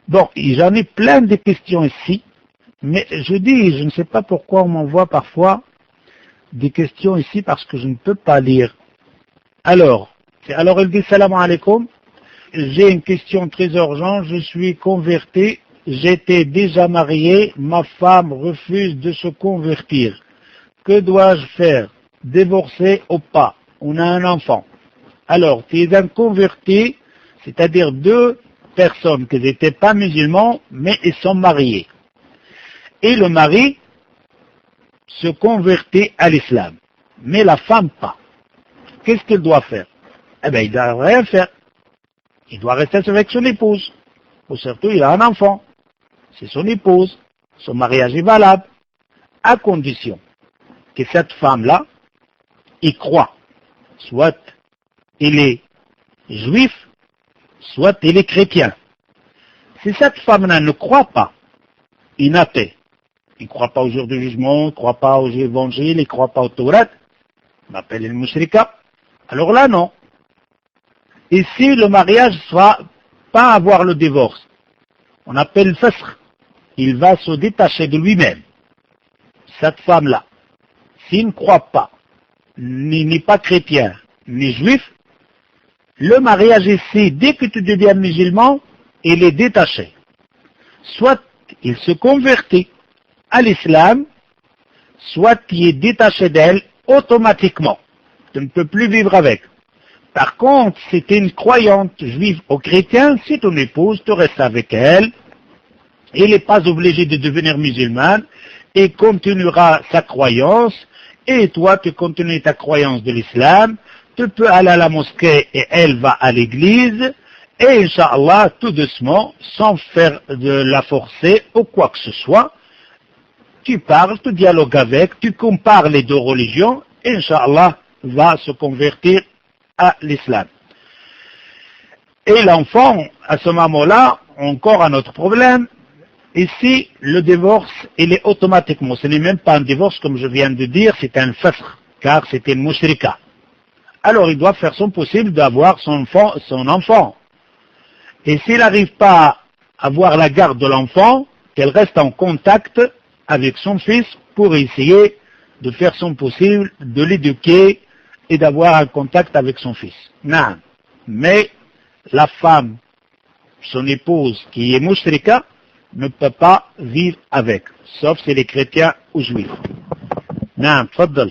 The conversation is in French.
Bon, j'en ai plein de questions ici, mais je ne sais pas pourquoi on m'envoie parfois des questions ici parce que je ne peux pas lire. Alors elle dit salam alaikum, j'ai une question très urgente, je suis converti, j'étais déjà marié, ma femme refuse de se convertir. Que dois-je faire? Divorcer ou pas? On a un enfant. Alors, tu es un converti, c'est-à-dire deux personnes qui n'étaient pas musulmans, mais ils sont mariés. Et le mari se convertit à l'islam, mais la femme pas. Qu'est-ce qu'il doit faire? Eh bien, il ne doit rien faire. Il doit rester avec son épouse. Ou surtout, il a un enfant. C'est son épouse. Son mariage est valable, à condition que cette femme-là y croit. Soit il est juif, soit il est chrétien. Si cette femme-là ne croit pas, il est athée. Il ne croit pas au jour du jugement, il ne croit pas aux évangiles, il ne croit pas au Torah, on appelle le mushrika. Alors là, non. Et si le mariage ne sera pas avoir le divorce, on appelle le fasr, il va se détacher de lui-même. Cette femme-là, s'il ne croit pas, n'est pas chrétien, ni juif, le mariage ici, dès que tu deviens musulman, il est détaché. Soit il se convertit à l'islam, soit il est détaché d'elle automatiquement. Tu ne peux plus vivre avec. Par contre, si tu es une croyante juive ou chrétienne, si ton épouse, tu restes avec elle, il n'est pas obligé de devenir musulmane et continuera sa croyance, et toi tu continues ta croyance de l'islam, tu peux aller à la mosquée et elle va à l'église, et Inch'Allah, tout doucement, sans faire de la forcer ou quoi que ce soit, tu parles, tu dialogues avec, tu compares les deux religions, et Inch'Allah va se convertir à l'islam. Et l'enfant, à ce moment-là, encore un autre problème. Ici, le divorce, il est automatiquement, ce n'est même pas un divorce comme je viens de dire, c'est un fasr, car c'est une mushrika. Alors il doit faire son possible d'avoir son enfant. Et s'il n'arrive pas à avoir la garde de l'enfant, qu'elle reste en contact avec son fils pour essayer de faire son possible, de l'éduquer et d'avoir un contact avec son fils. Non. Mais la femme, son épouse qui est mushrika, ne peut pas vivre avec, sauf si elle est chrétien ou juif. Non, tfaddal.